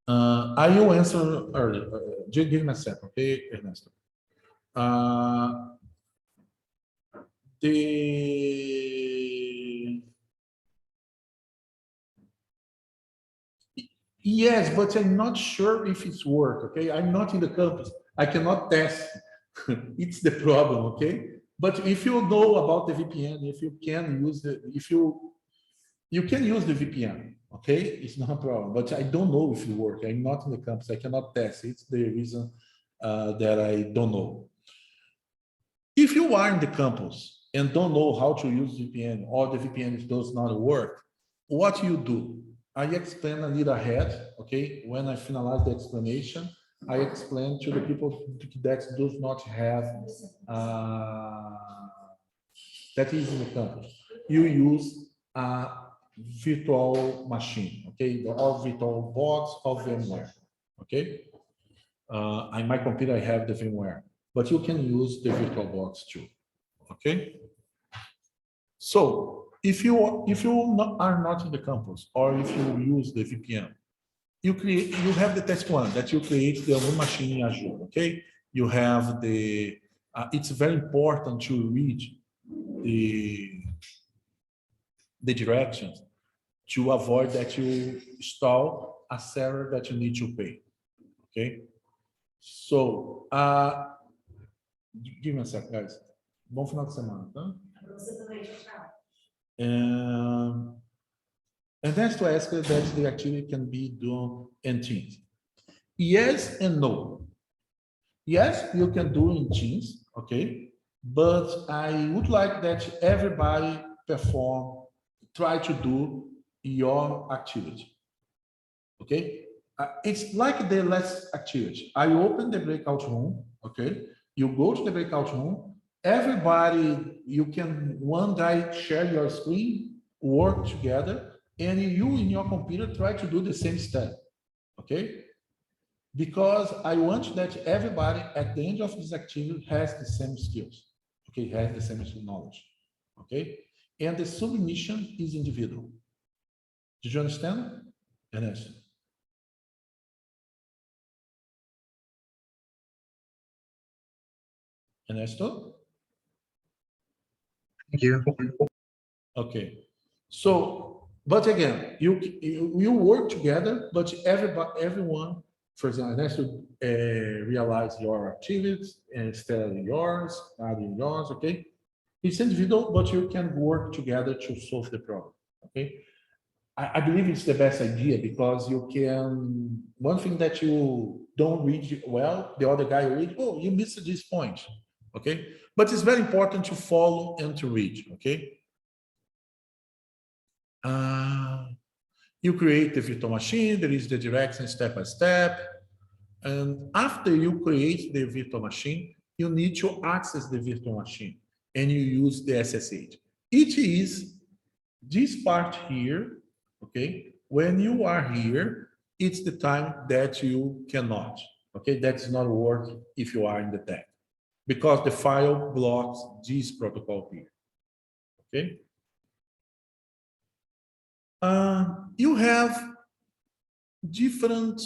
I will answer early. Give me a second, okay, Ernesto. The Yes, but I'm not sure if it's work. Okay, I'm not in the campus. I cannot test. It's the problem. Okay, but if you know about the VPN, if you can use the, if you can use the VPN. Okay, it's not a problem. But I don't know if it works. I'm not in the campus. I cannot test. It's the reason that I don't know. If you are in the campus and don't know how to use VPN or the VPN does not work, what you do? I explain a little ahead, okay? When I finalize the explanation, I explain to the people that does not have, that is in the campus. You use a virtual machine, okay? Or virtual box or VMware, okay? On my computer, I have the VMware, but you can use the VirtualBox too. Okay. So if you are not in the campus, or if you use the VPN, you have the test plan that you create the own machine in Azure. Okay. You have the. It's very important to read the directions to avoid that you install a server that you need to pay. Okay. So, give me a sec, guys. Bom final de semana, tá? Você também, tchau. And that's to ask that the activity can be done in Teams. Yes and no. Yes, you can do in Teams, okay? But I would like that everybody try to do your activity, okay? It's like the last activity. I open the breakout room, okay? You go to the breakout room, everybody, you can, one guy share your screen, work together, and you in your computer try to do the same step, okay? Because I want that everybody at the end of this activity has the same skills, okay? Has the same knowledge, okay? And the submission is individual. Did you understand? Ernesto? Ernesto? Thank you. Okay. So, but again, you work together, but everyone, for example, Ernesto realize your activities and study yours, adding yours, okay? It's individual, but you can work together to solve the problem, okay? I believe it's the best idea because you can, one thing that you don't read well, the other guy read, oh, you missed this point, okay? But it's very important to follow and to read, okay? You create the virtual machine, there is the direction step by step. And after you create the virtual machine, you need to access the virtual machine and you use the SSH. It is this part here, okay? When you are here, it's the time that you cannot, okay? That's not work if you are in the tag because the file blocks this protocol here, okay? You have different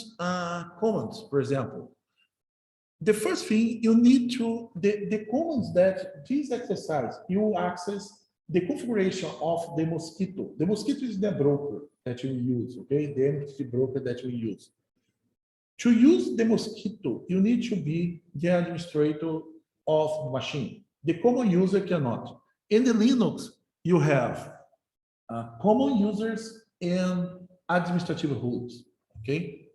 commands, for example. The first thing you need to, the commands that this exercise, you access the configuration of the mosquito. The mosquito is the broker that you use, okay? The entity broker that we use. To use the mosquito, you need to be the administrator of the machine. The common user cannot. In the Linux, you have common users and administrative rules, okay?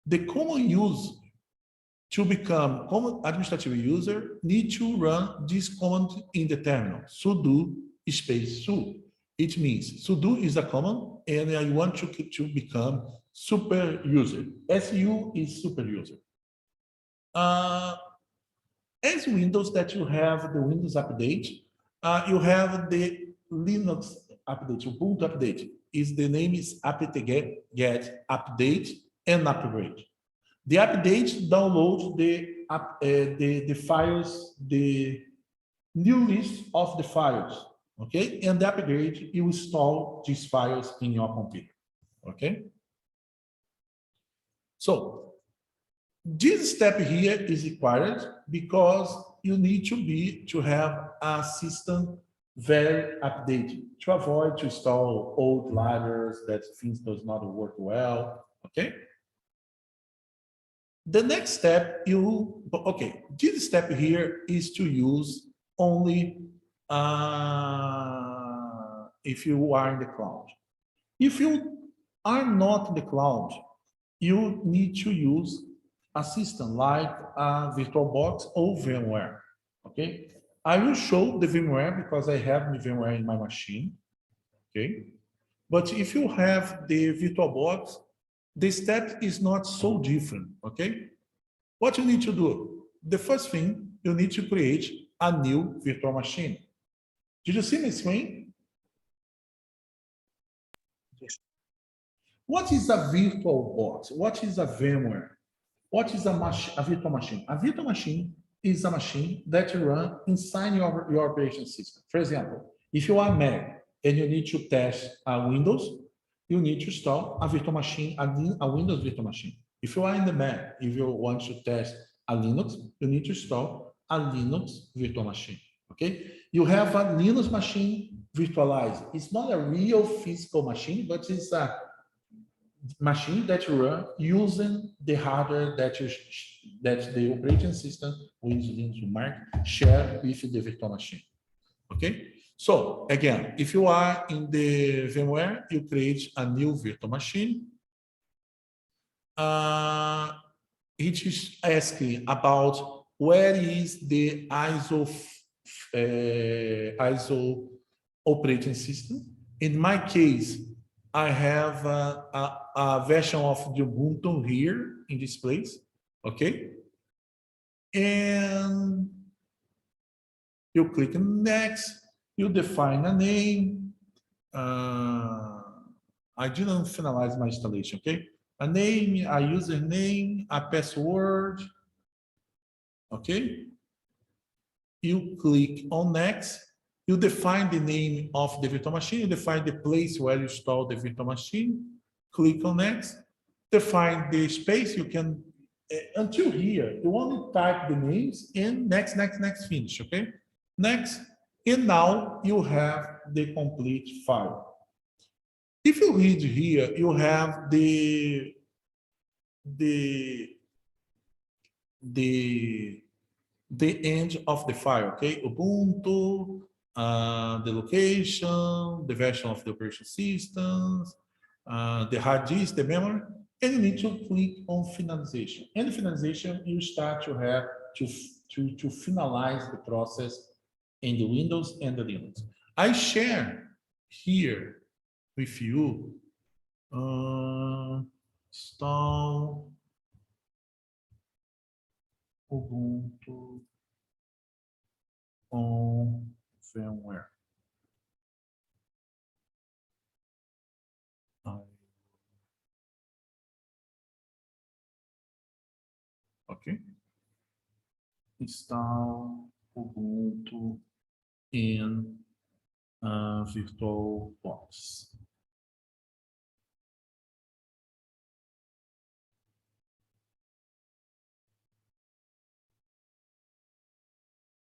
The common use to become common administrative user need to run this command in the terminal, sudo space su. It means sudo is a command and I want to become super user. SU is super user. As Windows that you have the Windows update, you have the Linux update, Ubuntu update. The name is apt-get update and upgrade. The update downloads the files, the new list of the files, okay? And the upgrade, you install these files in your computer, okay? So this step here is required because you need to have a system very updated to avoid to install old ladders that things does not work well. Okay. The next step this step here is to use only if you are in the cloud. If you are not in the cloud, you need to use a system like a VirtualBox or VMware. Okay, I will show the VMware because I have the VMware in my machine. Okay, but if you have the VirtualBox, the step is not so different. Okay, what you need to do? The first thing, you need to create a new virtual machine. Did you see my screen? Yes. What is a VirtualBox? What is a VMware? What is a virtual machine? A virtual machine is a machine that you run inside your operation system. For example, if you are Mac and you need to test Windows, you need to install a virtual machine, a Windows virtual machine. If you are in the Mac, if you want to test a Linux, you need to install a Linux virtual machine. Okay? You have a Linux machine virtualized. It's not a real physical machine, but it's a machine that you run using the hardware that the operating system Windows Linux Mac share with the virtual machine. Okay. So again, if you are in the VMware, you create a new virtual machine. It is asking about where is the ISO operating system. In my case, I have a version of the Ubuntu here in this place, okay? And you click next, you define a name. I didn't finalize my installation, okay? A name, a username, a password, okay? You click on next, you define the name of the virtual machine, you define the place where you install the virtual machine, click on next, define the space, you can, until here, you only type the names and next, finish, okay? Next, and now you have the complete file. If you read here, you have the end of the file, okay? Ubuntu, the location, the version of the operation systems, the hard disk, the memory, and you need to click on finalization. And finalization, you start to have to finalize the process in the Windows and the Linux. I share here with you install Ubuntu on VMware. Okay. Install Ubuntu in VirtualBox.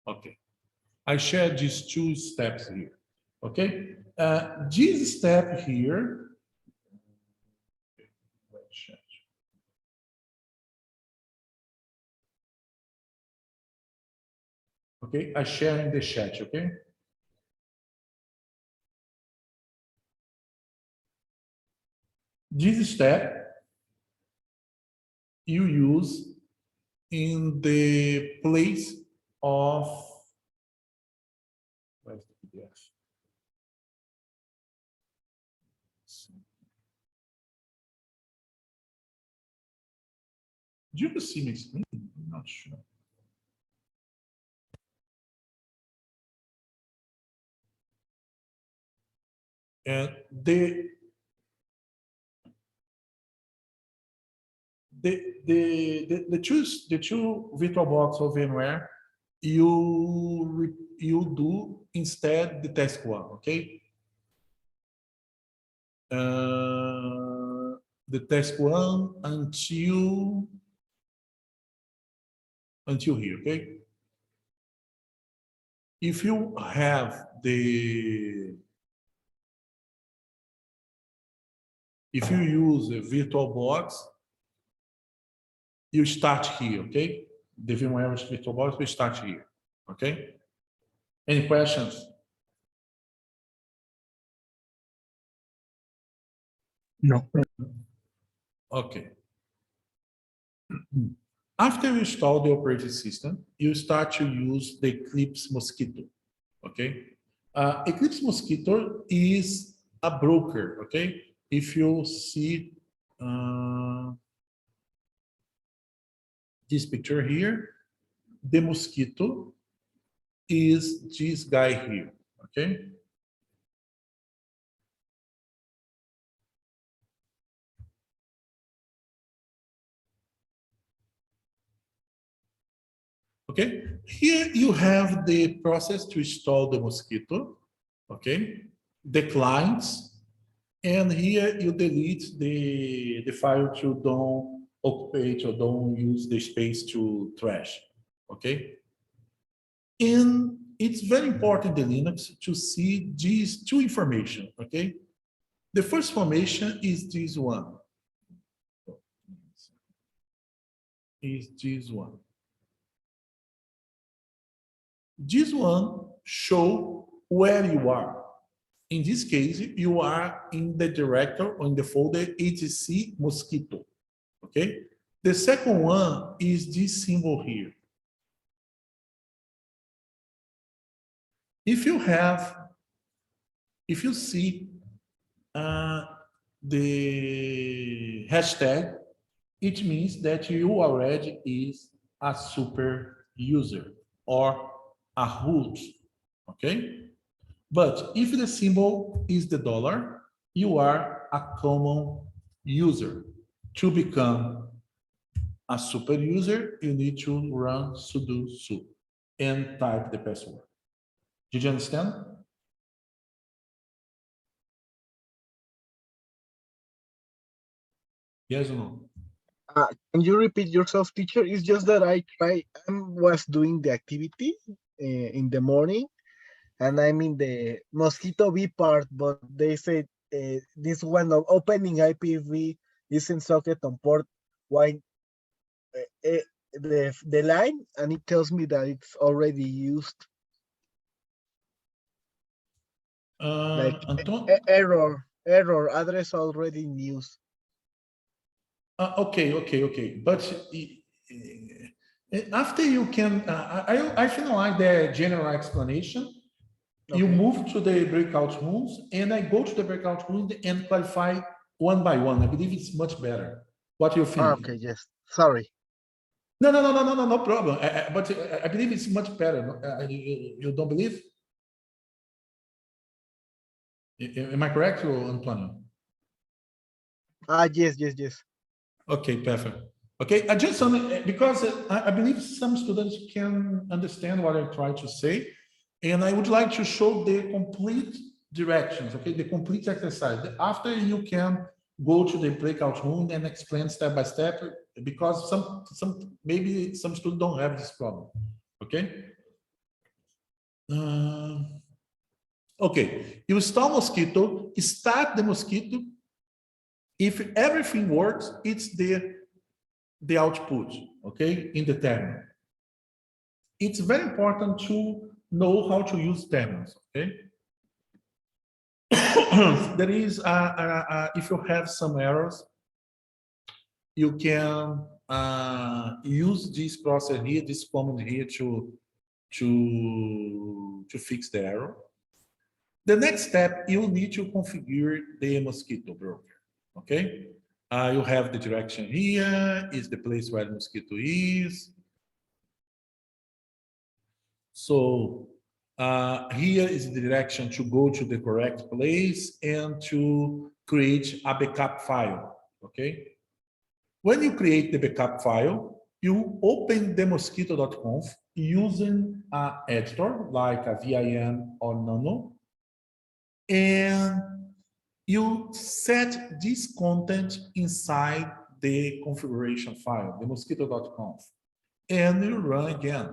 Okay. I share these two steps here. Okay. This step here. Okay, I share in the chat. Okay. This step you use in the place of where's the PDF? Do you see my screen? I'm not sure. And the two VirtualBox or VMware you do instead the task one, okay? the task one until here, okay? If you have if you use a virtual box, you start here, okay? The VMware virtual box will start here, okay? Any questions? No. Okay. After you install the operating system, you start to use the Eclipse Mosquito, okay? Eclipse Mosquito is a broker, okay? If you see this picture here, the mosquito is this guy here, okay? Okay, here you have the process to install the mosquito, okay? The clients, and here you delete the file to don't occupy or don't use the space to trash, okay? And it's very important in Linux to see these two information, okay? The first information is this one. Is this one. This one show where you are. In this case, you are in the directory or in the folder etc mosquito, okay? The second one is this symbol here. If you see the hashtag, it means that you already is a super user or a root, okay? But if the symbol is the dollar, you are a common user. To become a super user, you need to run sudo su and type the password. Did you understand? Yes or no? Can you repeat yourself, teacher? It's just that I was doing the activity in the morning, and I'm in the mosquito B part, but they said this one of opening IPv is in socket on port wide the line, and it tells me that it's already used. Like error address already in use. Okay. But after you can, I finalize the general explanation. Okay. You move to the breakout rooms, and I go to the breakout room and clarify one by one. I believe it's much better. What do you think? Okay, yes. Sorry. No problem. But I believe it's much better. You don't believe? Am I correct, Antonio? Yes. Okay, perfect. Okay, I just because I believe some students can understand what I try to say, and I would like to show the complete directions. Okay, the complete exercise. After you can go to the breakout room and explain step by step, because maybe some students don't have this problem. Okay. Okay, you install Mosquito, start the Mosquito. If everything works, it's the output, okay, in the terminal. It's very important to know how to use terminals, okay? There is, if you have some errors, you can use this process here, this command here to fix the error. The next step, you need to configure the Mosquito broker, okay? You have the direction here, is the place where the mosquito is. So here is the direction to go to the correct place and to create a backup file, okay? When you create the backup file, you open the mosquito.conf using an editor like a VIM or Nano, and you set this content inside the configuration file, the mosquito.conf, and you run again.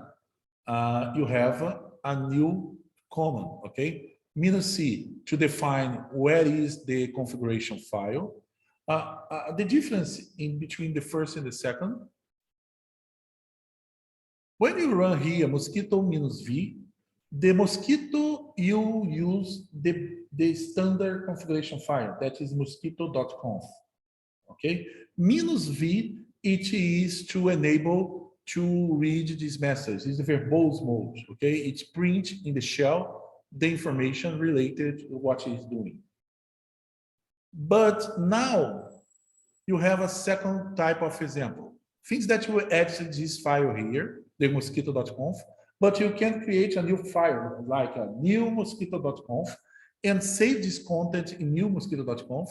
You have a new command, okay? -C to define where is the configuration file. The difference in between the first and the second, when you run here mosquito -v, the mosquito you use the standard configuration file, that is mosquito.conf, okay? -v, it is to enable to read this message. It's a verbose mode, okay? It's print in the shell the information related to what it's doing. But now you have a second type of example. Things that you add to this file here, the mosquito.conf, but you can create a new file like a new mosquito.conf and save this content in new mosquito.conf.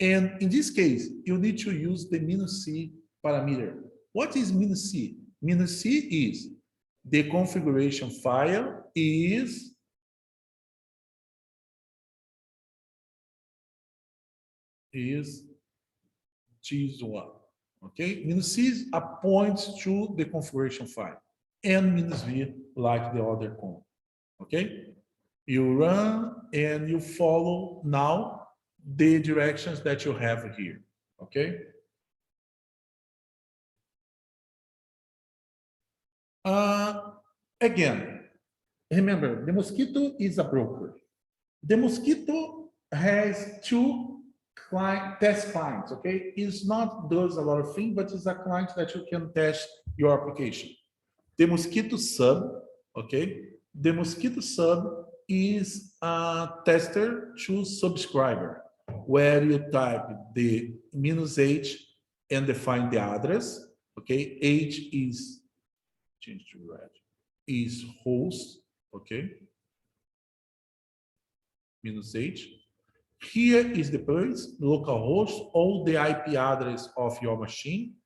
And in this case, you need to use the -c parameter. What is -c? -c is the configuration file is this one, okay? -c is a point to the configuration file, and -v like the other command, okay? You run and you follow now the directions that you have here, okay? Again, remember, the mosquito is a broker. The mosquito has two test clients, okay? It's not does a lot of things, but it's a client that you can test your application. The mosquito sub, okay? The mosquito sub is a tester to subscriber, where you type the -h and define the address, okay? H is, change to red, is host, okay? -h. Here is the place, localhost, or the IP address of your machine.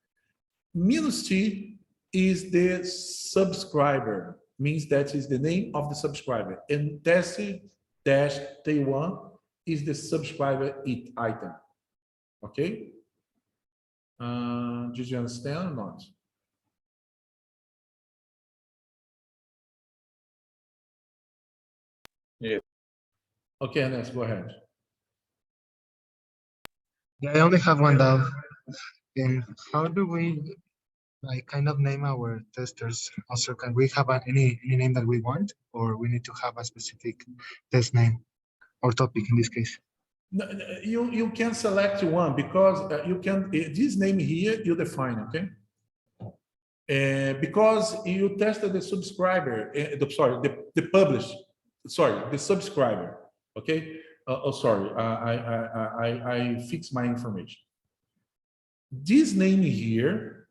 -t is the subscriber, means that is the name of the subscriber. And test-t1 is the subscriber item. Okay? Did you understand or not? Yeah. Okay, Ernest, go ahead. Yeah, I only have one doubt. And how do we like kind of name our testers? Also, can we have any name that we want, or we need to have a specific test name or topic in this case? No, you can select one because you can, this name here, you define, okay? Because you tested the subscriber, the publish, the subscriber, okay? I fixed my information. This name here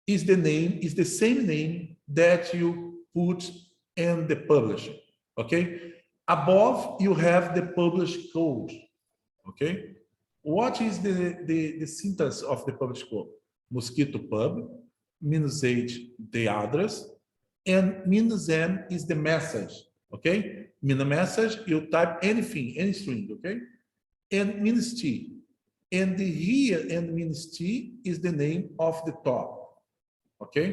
is the same name that you put in the publisher, okay? Above, you have the publish code, okay? What is the syntax of the publish code? Mosquito pub, -h, the address, and -m is the message, okay? Message, you type anything, any string, okay? And -t. And here, and -t is the name of the top, okay?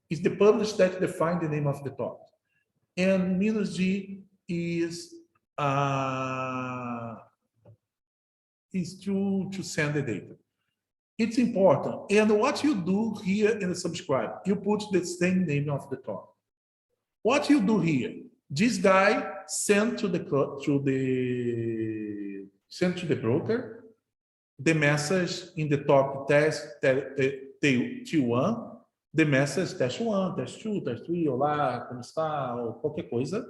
It's the publish that define the name of the top. And -g is to send the data. It's important. And what you do here in the subscribe, you put the same name of the top. What you do here, this guy sent to the broker the message in the top test T1, the message test 1, test 2, test 3, olá, como está, ou qualquer coisa,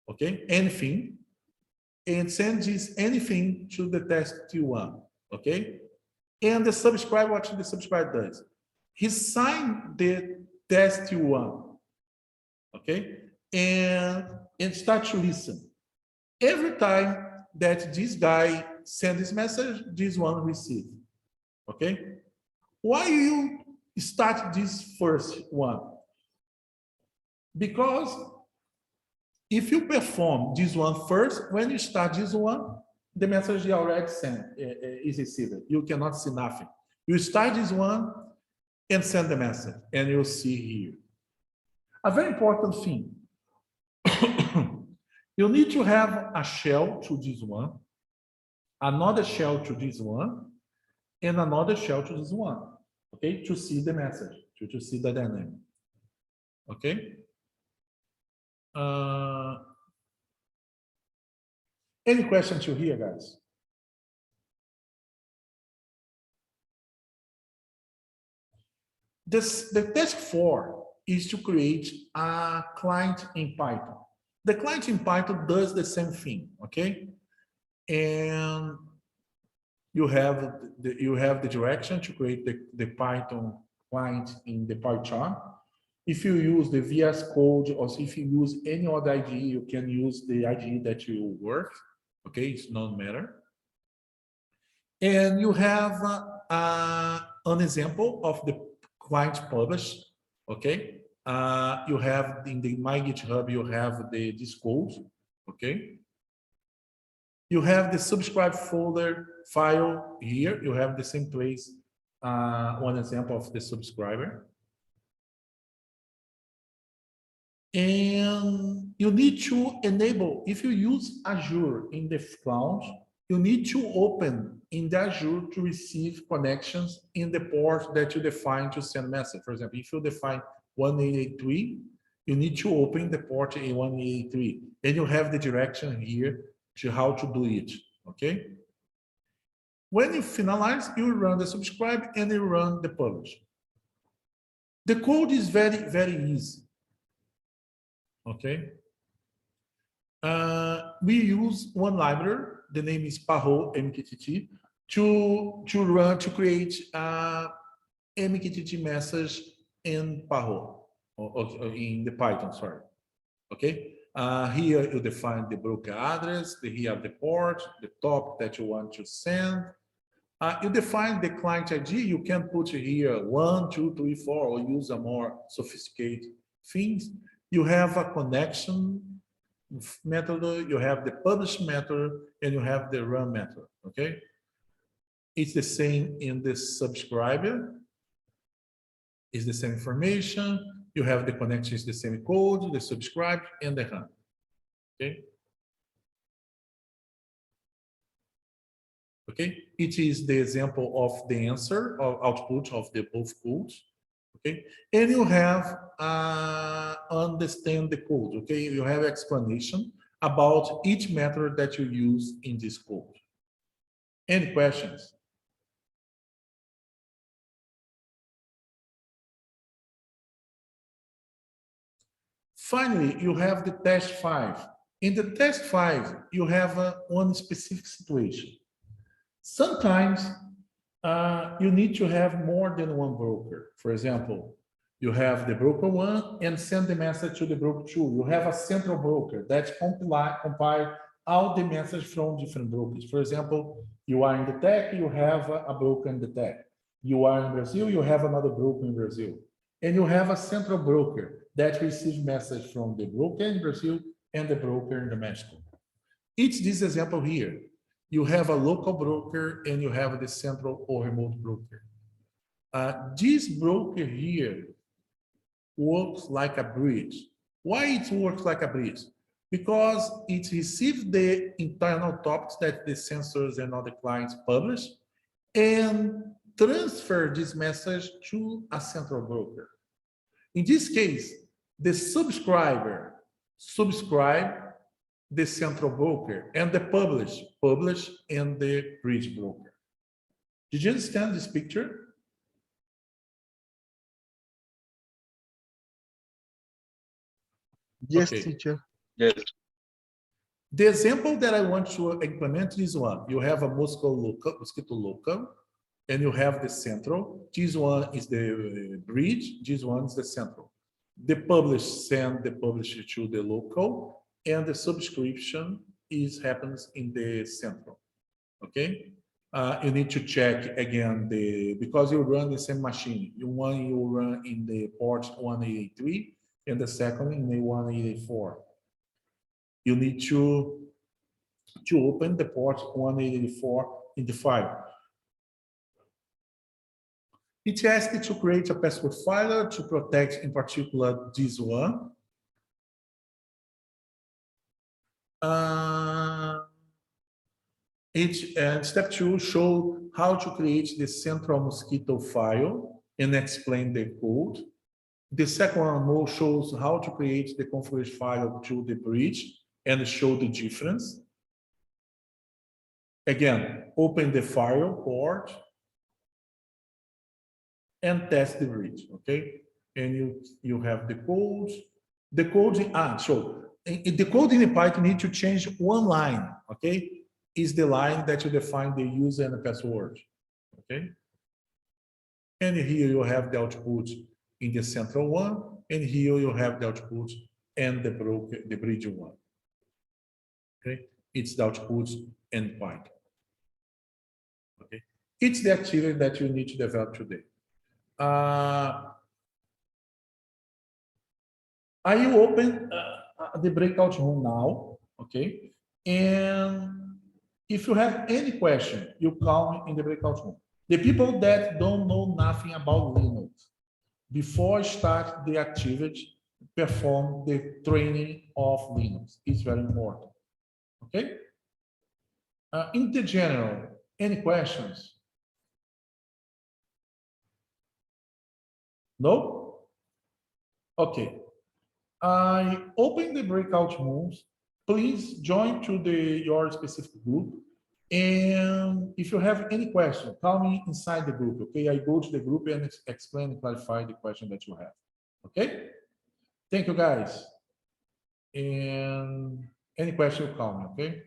okay? Anything, and send this anything to the test T1, okay? And the subscriber, what the subscriber does? He signed the test T1, okay? And start to listen. Every time that this guy send this message, this one receive, okay? Why you start this first one? Because if you perform this one first, when you start this one, the message is already sent, is received. You cannot see nothing. You start this one and send the message, and you'll see here. A very important thing. You need to have a shell to this one, another shell to this one, and another shell to this one, okay, to see the message, to see the dynamic, okay? Any questions to here, guys? The task 4 is to create a client in Python. The client in Python does the same thing, okay? And you have the direction to create the Python client in the PyCharm. If you use the VS Code, or if you use any other IDE, you can use the IDE that you work, okay? It's not matter. And you have an example of the client published, okay? You have in the My GitHub, you have this code, okay? You have the subscribe folder file here. You have the same place, one example of the subscriber. And you need to enable, if you use Azure in the cloud, you need to open in the Azure to receive connections in the port that you define to send message. For example, if you define 1883, you need to open the port A1883, and you have the direction here to how to do it, okay? When you finalize, you run the subscribe and you run the publish. The code is very, very easy, okay? We use one library, the name is Paro MQTT, to create MQTT message in Paro, or in the Python, sorry, okay? Here you define the broker address, here you have the port, the topic that you want to send. You define the client ID, you can put here 1, 2, 3, 4, or use a more sophisticated things. You have a connection method, you have the publish method, and you have the run method, okay? It's the same in the subscriber. It's the same information. You have the connection, is the same code, the subscribe, and the run, okay? Okay, it is the example of the answer or output of the both codes, okay? And you have understand the code, okay? You have explanation about each method that you use in this code. Any questions? Finally, you have the test 5. In the test 5, you have one specific situation. Sometimes you need to have more than one broker. For example, you have the broker 1 and send the message to the broker 2. You have a central broker that compile all the message from different brokers. For example, you are in the tech, you have a broker in the tech. You are in Brazil, you have another broker in Brazil. And you have a central broker that receives message from the broker in Brazil and the broker in Mexico. It's this example here. You have a local broker and you have the central or remote broker. This broker here works like a bridge. Why it works like a bridge? Because it receives the internal topics that the sensors and other clients publish and transfer this message to a central broker. In this case, the subscriber subscribe the central broker, and the publish and the bridge broker. Did you understand this picture? Yes, Okay. teacher. Yes. The example that I want to implement is one. You have a mosquito local, and you have the central. This one is the bridge. This one is the central. The publish send the publisher to the local, and the subscription happens in the central. Okay, you need to check again because you run the same machine. One you run in the port 1883, and the second in the 1884. You need to to open the port 184 in the file. It asks to create a password filer to protect, in particular, this one. Step 2 show how to create the central mosquito file and explain the code. The second one shows how to create the configuration file to the bridge and show the difference. Again, open the file port and test the bridge, okay? And you have the code. The code, so the code in the Python need to change one line, okay? Is the line that you define the user and the password, okay? And here you have the output in the central one, and here you have the output and the bridge one, okay? It's the output in Python, okay? It's the activity that you need to develop today. I will open the breakout room now, okay? And if you have any question, you call me in the breakout room. The people that don't know nothing about Linux, before start the activity, perform the training of Linux. It's very important, okay? In the general, any questions? No? Okay. I open the breakout rooms. Please join to your specific group. And if you have any question, call me inside the group, okay? I go to the group and explain and clarify the question that you have, okay? Thank you, guys. And any question, call me, okay?